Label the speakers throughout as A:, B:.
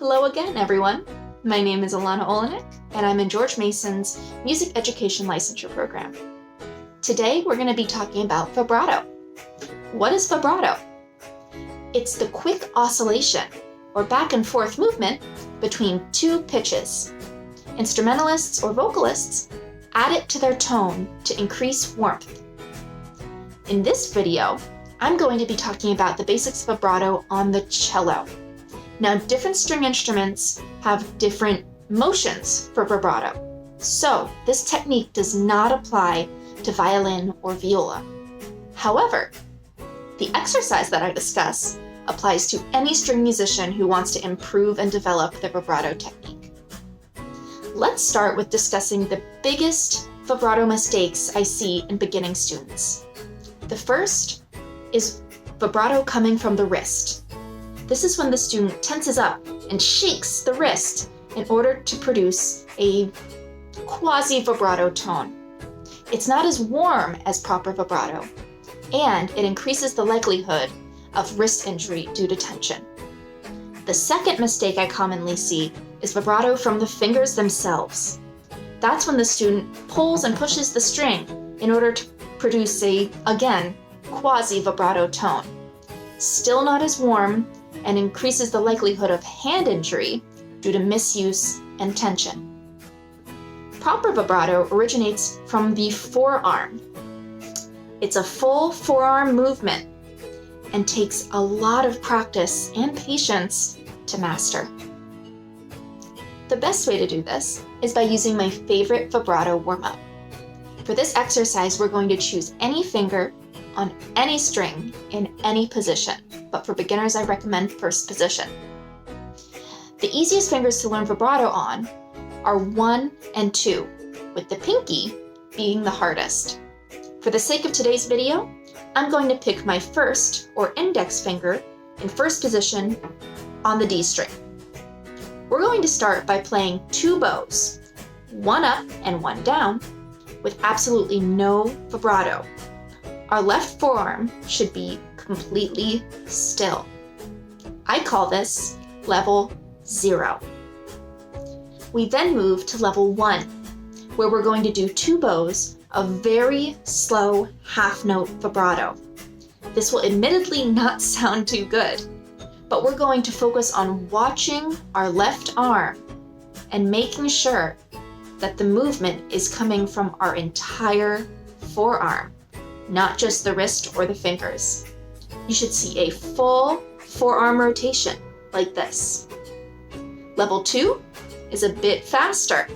A: Hello again, everyone. My name is Elana Oleinick, and I'm in George Mason's Music Education Licensure Program. Today, we're going to be talking about vibrato. What is vibrato? It's the quick oscillation, or back and forth movement, between two pitches. Instrumentalists or vocalists add it to their tone to increase warmth. In this video, I'm going to be talking about the basics of vibrato on the cello. Now, different string instruments have different motions for vibrato, so this technique does not apply to violin or viola. However, the exercise that I discuss applies to any string musician who wants to improve and develop their vibrato technique. Let's start with discussing the biggest vibrato mistakes I see in beginning students. The first is vibrato coming from the wrist. This is when the student tenses up and shakes the wrist in order to produce a quasi-vibrato tone. It's not as warm as proper vibrato, and it increases the likelihood of wrist injury due to tension. The second mistake I commonly see is vibrato from the fingers themselves. That's when the student pulls and pushes the string in order to produce a, again, quasi-vibrato tone. Still not as warm, and increases the likelihood of hand injury due to misuse and tension. Proper vibrato originates from the forearm. It's a full forearm movement and takes a lot of practice and patience to master. The best way to do this is by using my favorite vibrato warm-up. For this exercise, we're going to choose any finger on any string in any position, but for beginners, I recommend first position. The easiest fingers to learn vibrato on are 1 and 2, with the pinky being the hardest. For the sake of today's video, I'm going to pick my first or index finger in first position on the D string. We're going to start by playing 2 bows, 1 up and 1 down, with absolutely no vibrato. Our left forearm should be completely still. I call this level 0. We then move to level 1, where we're going to do 2 bows of very slow half-note vibrato. This will admittedly not sound too good, but we're going to focus on watching our left arm and making sure that the movement is coming from our entire forearm, not just the wrist or the fingers. You should see a full forearm rotation like this. Level 2 is a bit faster.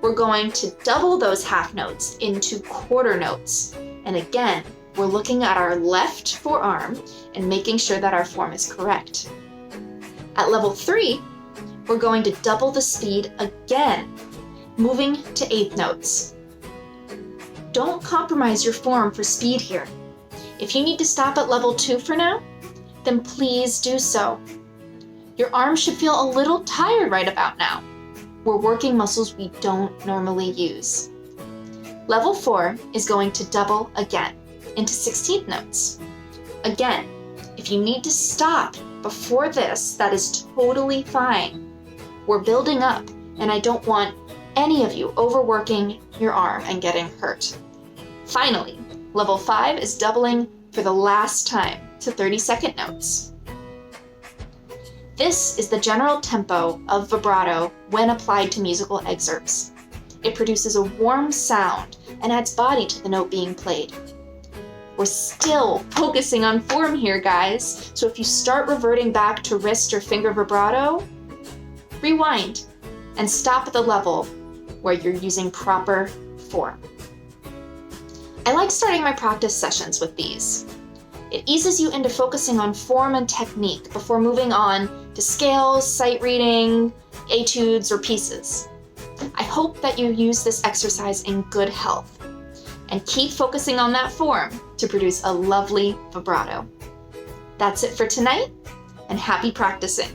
A: We're going to double those half notes into quarter notes. And again, we're looking at our left forearm and making sure that our form is correct. At level 3, we're going to double the speed again, moving to eighth notes. Don't compromise your form for speed here. If you need to stop at level 2 for now, then please do so. Your arm should feel a little tired right about now. We're working muscles we don't normally use. Level 4 is going to double again into 16th notes. Again, if you need to stop before this, that is totally fine. We're building up, and I don't want any of you overworking your arm and getting hurt. Finally, level 5 is doubling for the last time to 32nd notes. This is the general tempo of vibrato when applied to musical excerpts. It produces a warm sound and adds body to the note being played. We're still focusing on form here, guys, so if you start reverting back to wrist or finger vibrato, rewind and stop at the level where you're using proper form. I like starting my practice sessions with these. It eases you into focusing on form and technique before moving on to scales, sight reading, etudes, or pieces. I hope that you use this exercise in good health and keep focusing on that form to produce a lovely vibrato. That's it for tonight, and happy practicing.